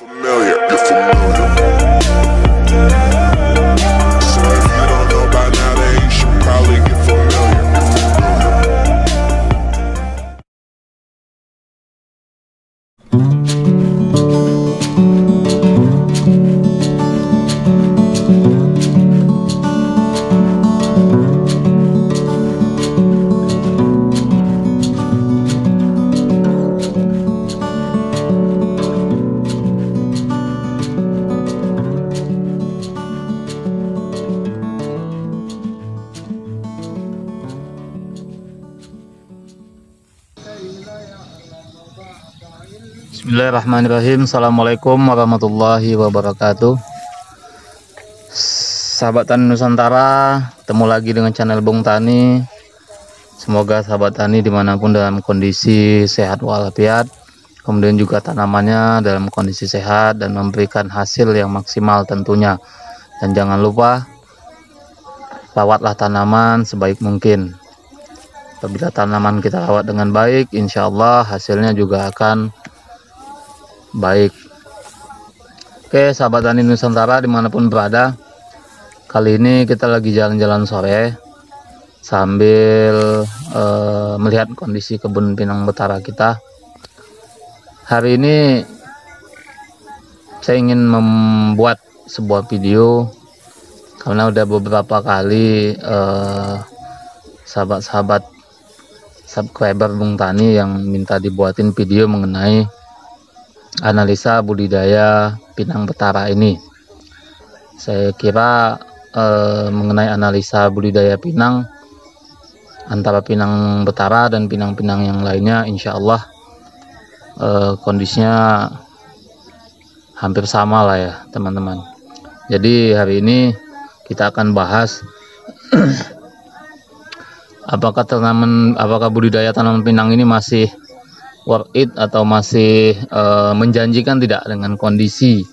Familiar, you're familiar. So if you don't know by now, then you should probably get familiar. Bismillahirrahmanirrahim. Assalamualaikum warahmatullahi wabarakatuh. Sahabat Tani Nusantara, ketemu lagi dengan channel Bung Tani. Semoga sahabat tani dimanapun dalam kondisi sehat walafiat, kemudian juga tanamannya dalam kondisi sehat dan memberikan hasil yang maksimal tentunya. Dan jangan lupa rawatlah tanaman sebaik mungkin. Apabila tanaman kita rawat dengan baik, insya Allah hasilnya juga akan baik. Oke sahabat tani Nusantara dimanapun berada, kali ini kita lagi jalan-jalan sore sambil melihat kondisi kebun pinang betara kita. Hari ini saya ingin membuat sebuah video karena udah beberapa kali sahabat-sahabat subscriber Bung Tani yang minta dibuatin video mengenai analisa budidaya pinang betara ini. Saya kira mengenai analisa budidaya pinang antara pinang betara dan pinang-pinang yang lainnya, insya Allah kondisinya hampir sama lah ya teman-teman. Jadi hari ini kita akan bahas apakah budidaya tanaman pinang ini masih worth it atau masih menjanjikan tidak dengan kondisi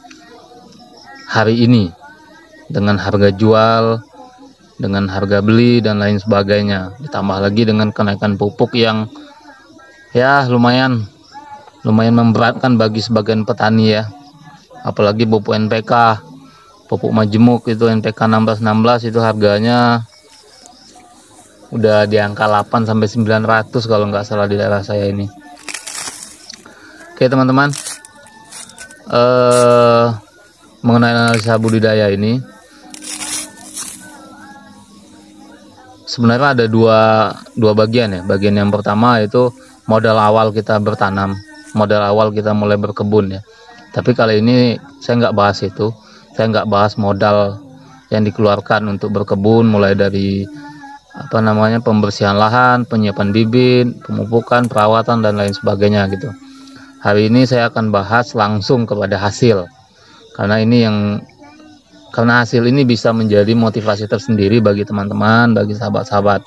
hari ini, dengan harga jual, dengan harga beli dan lain sebagainya, ditambah lagi dengan kenaikan pupuk yang ya lumayan memberatkan bagi sebagian petani ya, apalagi pupuk NPK, pupuk majemuk itu NPK 1616 itu harganya udah di angka 8 sampai 900 kalau nggak salah di daerah saya ini. Oke teman-teman, mengenai analisa budidaya ini sebenarnya ada dua bagian ya. Bagian yang pertama itu modal awal kita bertanam, modal awal kita mulai berkebun ya. Tapi kali ini saya nggak bahas itu, saya nggak bahas modal yang dikeluarkan untuk berkebun, mulai dari pembersihan lahan, penyiapan bibit, pemupukan, perawatan dan lain sebagainya gitu. Hari ini saya akan bahas langsung kepada hasil, karena hasil ini bisa menjadi motivasi tersendiri bagi teman-teman, bagi sahabat-sahabat.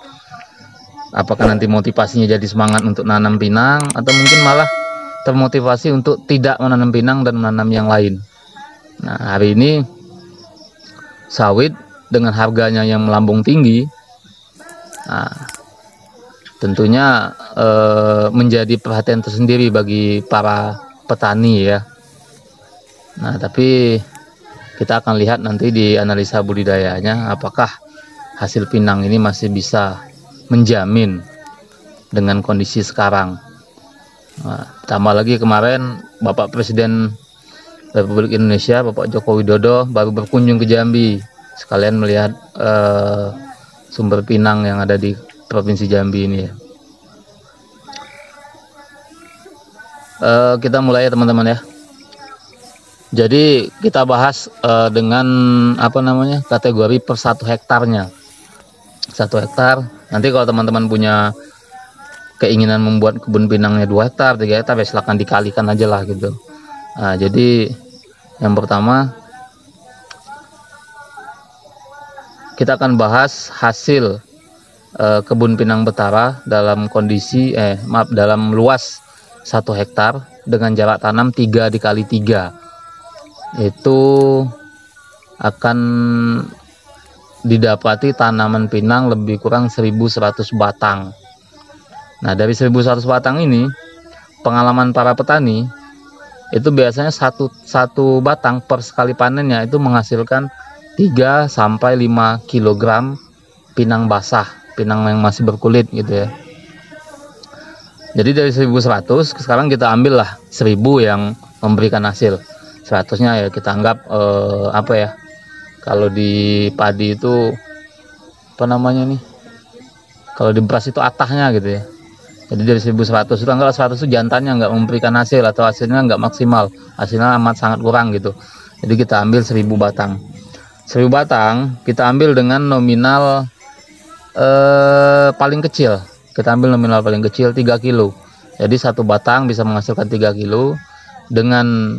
Apakah nanti motivasinya jadi semangat untuk nanam pinang, atau mungkin malah termotivasi untuk tidak menanam pinang dan menanam yang lain. Nah hari ini sawit dengan harganya yang melambung tinggi, tentunya menjadi perhatian tersendiri bagi para petani ya. Nah tapi kita akan lihat nanti di analisa budidayanya apakah hasil pinang ini masih bisa menjamin dengan kondisi sekarang. Tambah lagi kemarin Bapak Presiden Republik Indonesia Bapak Joko Widodo baru berkunjung ke Jambi, sekalian melihat sumber pinang yang ada di Provinsi Jambi ini ya. Kita mulai ya teman-teman ya. Jadi kita bahas dengan kategori per 1 hektarnya. 1 hektar. Nanti kalau teman-teman punya keinginan membuat kebun pinangnya 2 hektar, 3 hektar, ya silahkan dikalikan aja lah gitu. Nah, jadi yang pertama kita akan bahas hasil kebun pinang betara dalam kondisi dalam luas 1 hektar dengan jarak tanam 3 dikali 3. Itu akan didapati tanaman pinang lebih kurang 1100 batang. Nah dari 1100 batang ini, pengalaman para petani itu biasanya satu batang per sekali panennya itu menghasilkan 3 sampai 5 kg pinang basah, pinang yang masih berkulit gitu ya. Jadi dari 1100 sekarang kita ambil lah 1000 yang memberikan hasil. 100-nya ya kita anggap apa ya, kalau di padi itu apa namanya nih, kalau di beras itu atahnya gitu ya. Jadi dari 1100 itu anggap 100 itu jantannya nggak memberikan hasil atau hasilnya nggak maksimal, hasilnya amat sangat kurang gitu. Jadi kita ambil 1000 batang. 1000 batang kita ambil dengan nominal paling kecil. Kita ambil nominal paling kecil 3 kilo. Jadi satu batang bisa menghasilkan 3 kilo. Dengan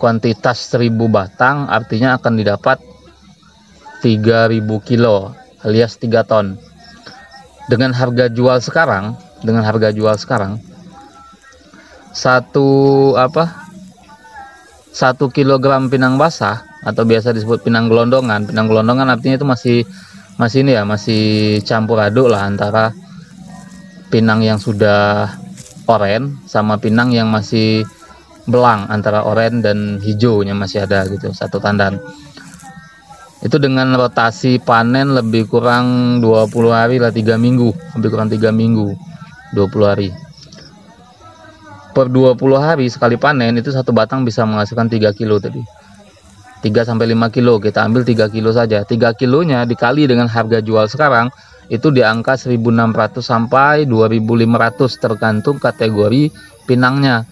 kuantitas 1000 batang artinya akan didapat 3000 kilo alias 3 ton. Dengan harga jual sekarang, satu kilogram pinang basah atau biasa disebut pinang gelondongan. Pinang gelondongan artinya itu masih campur aduk lah antara pinang yang sudah oren sama pinang yang masih belang, antara oren dan hijaunya masih ada gitu, satu tandan. Itu dengan rotasi panen lebih kurang 20 hari lah, 3 minggu, lebih kurang 3 minggu, 20 hari. Per 20 hari sekali panen itu satu batang bisa menghasilkan 3 kilo tadi. 3 sampai 5 kilo, kita ambil 3 kilo saja. 3 kilonya dikali dengan harga jual sekarang itu di angka 1.600 sampai 2.500 tergantung kategori pinangnya.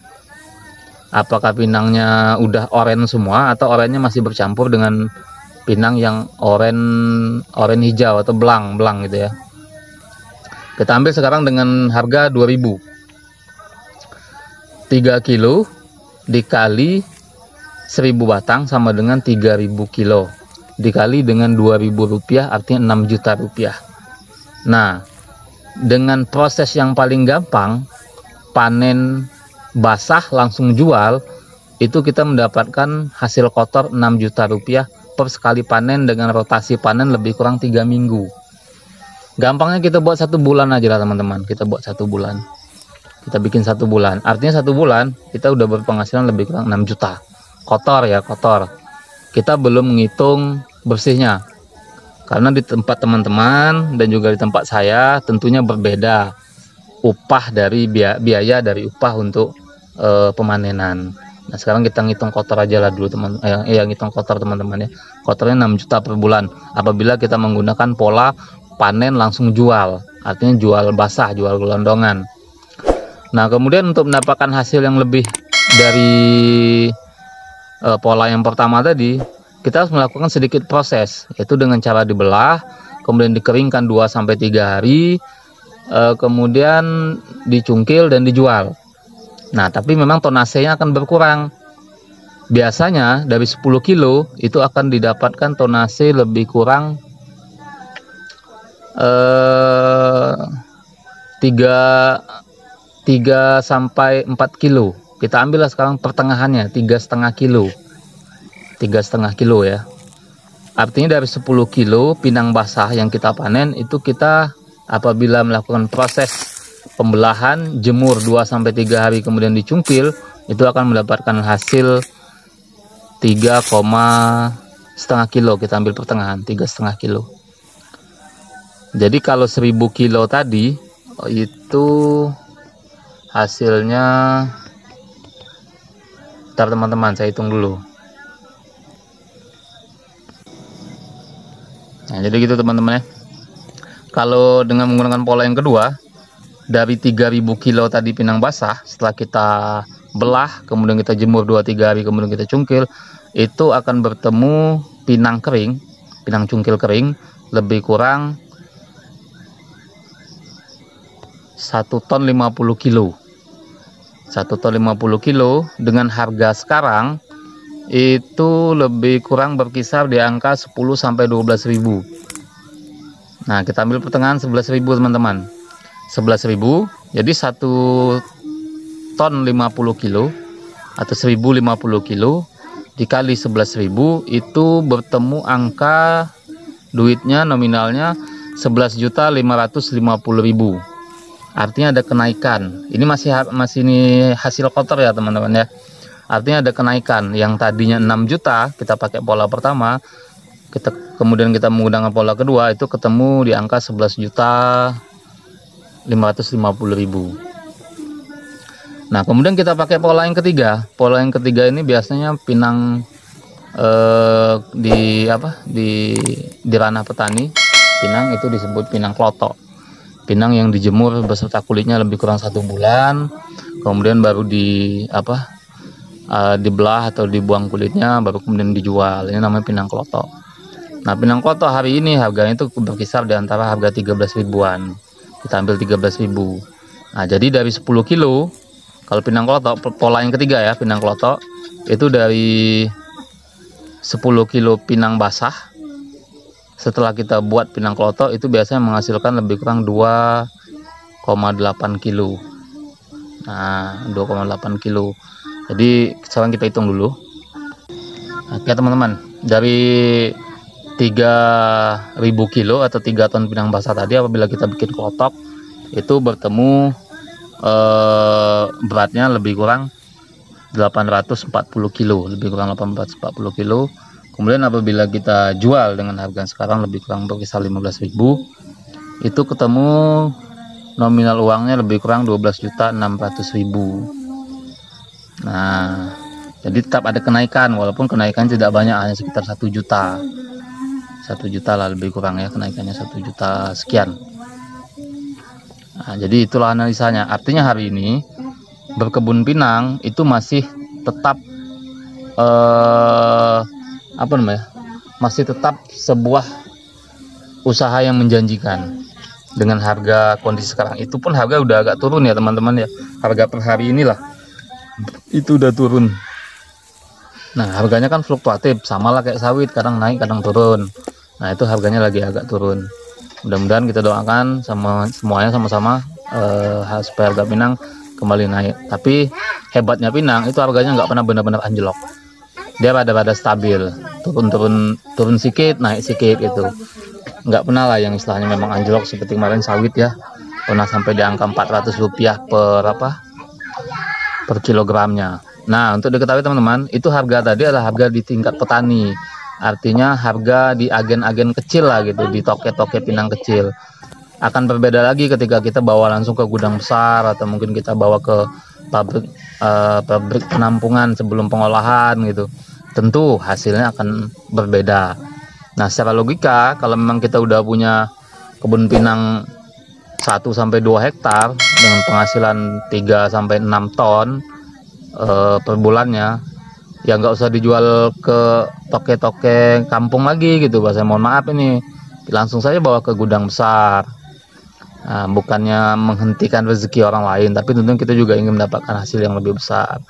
Apakah pinangnya udah oren semua atau orennya masih bercampur dengan pinang yang oren hijau atau belang gitu ya. Kita ambil sekarang dengan harga 2.000. 3 kilo dikali 1000 batang sama dengan 3000 kilo dikali dengan 2000 rupiah artinya 6 juta rupiah. Nah, dengan proses yang paling gampang, panen basah langsung jual, itu kita mendapatkan hasil kotor 6 juta rupiah per sekali panen dengan rotasi panen lebih kurang 3 minggu. Gampangnya kita buat 1 bulan aja lah teman-teman. Kita buat 1 bulan. Kita bikin 1 bulan. Artinya 1 bulan kita udah berpenghasilan lebih kurang 6 juta. Kotor ya, kotor. Kita belum menghitung bersihnya. Karena di tempat teman-teman dan juga di tempat saya tentunya berbeda upah dari biaya dari upah untuk pemanenan. Nah, sekarang kita ngitung kotor aja lah dulu ngitung kotor teman-teman ya. Kotornya 6 juta per bulan apabila kita menggunakan pola panen langsung jual, artinya jual basah, jual gelondongan. Nah, kemudian untuk mendapatkan hasil yang lebih dari pola yang pertama tadi, kita harus melakukan sedikit proses, yaitu dengan cara dibelah, kemudian dikeringkan 2-3 hari, kemudian dicungkil dan dijual. Nah, tapi memang tonasenya akan berkurang. Biasanya dari 10 kilo itu akan didapatkan tonase lebih kurang 3 sampai 4 kilo. Kita ambillah sekarang pertengahannya 3,5 kilo. 3,5 kilo ya. Artinya dari 10 kilo pinang basah yang kita panen itu kita apabila melakukan proses pembelahan, jemur 2-3 hari kemudian dicungkil, itu akan mendapatkan hasil 3,5 kilo. Kita ambil pertengahan 3,5 kilo. Jadi kalau 1000 kilo tadi itu hasilnya, ntar teman-teman saya hitung dulu. Nah, jadi gitu teman-teman ya. Kalau dengan menggunakan pola yang kedua, dari 3000 kilo tadi pinang basah, setelah kita belah, kemudian kita jemur 2-3 hari, kemudian kita cungkil, itu akan bertemu pinang kering, pinang cungkil kering, lebih kurang 1 ton 50 kilo. 1 ton 50 kilo dengan harga sekarang itu lebih kurang berkisar di angka 10 sampai 12.000. Nah, kita ambil pertengahan 11.000 teman-teman. 11.000, jadi 1 ton 50 kilo atau 1050 kilo dikali 11.000 itu bertemu angka duitnya nominalnya 11.550.000. Artinya ada kenaikan. Ini masih ini hasil kotor ya teman-teman ya. Artinya ada kenaikan. Yang tadinya 6 juta kita pakai pola pertama, kemudian kita menggunakan pola kedua, itu ketemu di angka 11.550.000. Nah, kemudian kita pakai pola yang ketiga. Pola yang ketiga ini biasanya pinang di ranah petani, pinang itu disebut pinang klotok. Pinang yang dijemur beserta kulitnya lebih kurang 1 bulan, kemudian baru dibelah atau dibuang kulitnya, baru kemudian dijual. Ini namanya pinang klotok. Nah, pinang klotok hari ini harganya itu berkisar di antara harga 13 ribuan. Kita ambil 13.000. Nah, jadi dari 10 kilo, kalau pinang klotok, pola yang ketiga ya, pinang klotok, itu dari 10 kilo pinang basah, setelah kita buat pinang klotok, itu biasanya menghasilkan lebih kurang 2,8 kilo. Nah, 2,8 kilo. Jadi sekarang kita hitung dulu. Oke teman-teman, dari 3.000 kilo atau 3 ton pinang basah tadi, apabila kita bikin klotok, itu bertemu beratnya lebih kurang 840 kilo, lebih kurang 840 kilo. Kemudian apabila kita jual dengan harga sekarang lebih kurang berkisar 15.000, itu ketemu nominal uangnya lebih kurang 12.600.000. Nah, jadi tetap ada kenaikan, walaupun kenaikan tidak banyak, hanya sekitar 1 juta. 1 juta lah lebih kurang ya, kenaikannya 1 juta sekian. Nah, jadi itulah analisanya. Artinya hari ini berkebun pinang itu masih tetap masih tetap sebuah usaha yang menjanjikan dengan harga kondisi sekarang. Itu pun harga udah agak turun ya teman-teman ya. Harga per hari inilah itu udah turun. Nah, harganya kan fluktuatif, sama lah kayak sawit, kadang naik kadang turun. Nah, itu harganya lagi agak turun. Mudah-mudahan kita doakan semuanya sama-sama supaya harga pinang kembali naik. Tapi hebatnya pinang itu harganya nggak pernah benar-benar anjlok. Dia rada-rada stabil, turun sedikit, naik sedikit gitu. Nggak pernah lah yang istilahnya memang anjlok seperti kemarin sawit ya. Pernah sampai di angka Rp400 per kilogramnya. Nah, untuk diketahui teman-teman, itu harga tadi adalah harga di tingkat petani. Artinya harga di agen-agen kecil lah gitu, di toke-toke pinang kecil. Akan berbeda lagi ketika kita bawa langsung ke gudang besar, atau mungkin kita bawa ke pabrik penampungan sebelum pengolahan gitu. Tentu hasilnya akan berbeda. Nah, secara logika, kalau memang kita udah punya kebun pinang 1-2 hektar dengan penghasilan 3-6 ton per bulannya, ya nggak usah dijual ke toke-toke kampung lagi gitu, bahasa mohon maaf ini, langsung saja bawa ke gudang besar. Nah, bukannya menghentikan rezeki orang lain, tapi tentu kita juga ingin mendapatkan hasil yang lebih besar.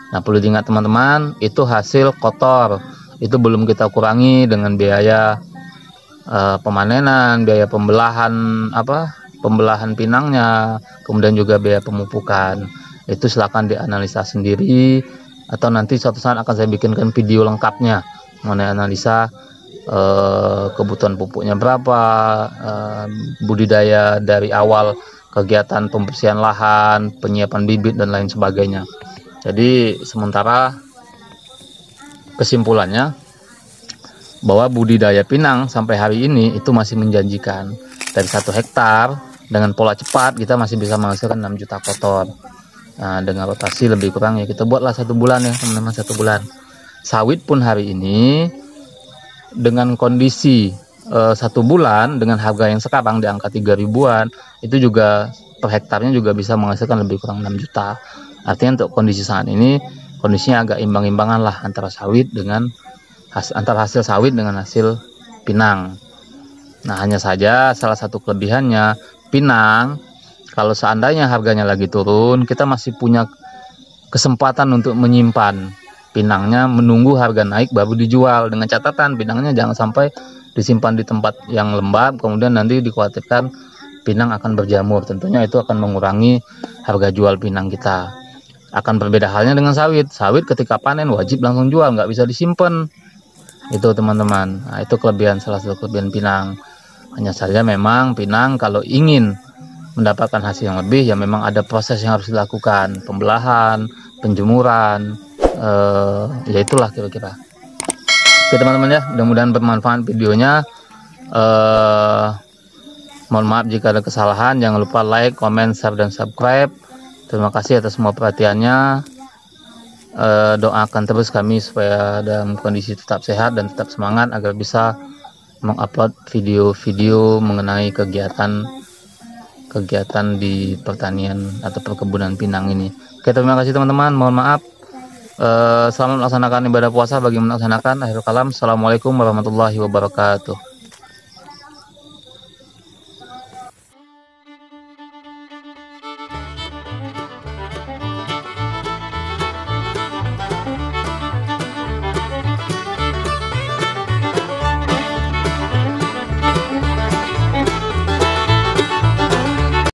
Nah, perlu diingat teman-teman, itu hasil kotor, itu belum kita kurangi dengan biaya pemanenan, biaya pembelahan pinangnya, kemudian juga biaya pemupukan. Itu silakan dianalisa sendiri, atau nanti suatu saat akan saya bikinkan video lengkapnya mengenai analisa kebutuhan pupuknya berapa, budidaya dari awal, kegiatan pembersihan lahan, penyiapan bibit dan lain sebagainya. Jadi sementara kesimpulannya bahwa budidaya pinang sampai hari ini itu masih menjanjikan. Dari 1 hektar dengan pola cepat kita masih bisa menghasilkan 6 juta kotor. Nah, dengan rotasi lebih kurang ya kita buatlah 1 bulan ya teman-teman, 1 bulan. Sawit pun hari ini dengan kondisi 1 bulan dengan harga yang sekarang di angka 3 ribuan, itu juga per hektarnya juga bisa menghasilkan lebih kurang 6 juta. Artinya untuk kondisi saat ini, kondisinya agak imbang-imbangan lah antara hasil sawit dengan hasil pinang. Nah, hanya saja salah satu kelebihannya pinang, kalau seandainya harganya lagi turun, kita masih punya kesempatan untuk menyimpan pinangnya, menunggu harga naik baru dijual, dengan catatan pinangnya jangan sampai disimpan di tempat yang lembab kemudian nanti dikhawatirkan pinang akan berjamur. Tentunya itu akan mengurangi harga jual pinang kita. Akan berbeda halnya dengan sawit. Sawit ketika panen wajib langsung jual, nggak bisa disimpan. Itu teman-teman. Nah, itu salah satu kelebihan pinang. Hanya saja memang pinang kalau ingin mendapatkan hasil yang lebih, ya memang ada proses yang harus dilakukan, pembelahan, penjemuran, Ya itulah kira-kira. Oke teman-teman ya, mudah-mudahan bermanfaat videonya. Mohon maaf jika ada kesalahan. Jangan lupa like, comment, share, dan subscribe. Terima kasih atas semua perhatiannya. Doakan terus kami supaya dalam kondisi tetap sehat dan tetap semangat agar bisa mengupload video-video mengenai kegiatan di pertanian atau perkebunan pinang ini. Oke, terima kasih teman-teman. Mohon maaf. Selamat melaksanakan ibadah puasa bagi yang melaksanakan. Akhirul kalam. Assalamualaikum warahmatullahi wabarakatuh.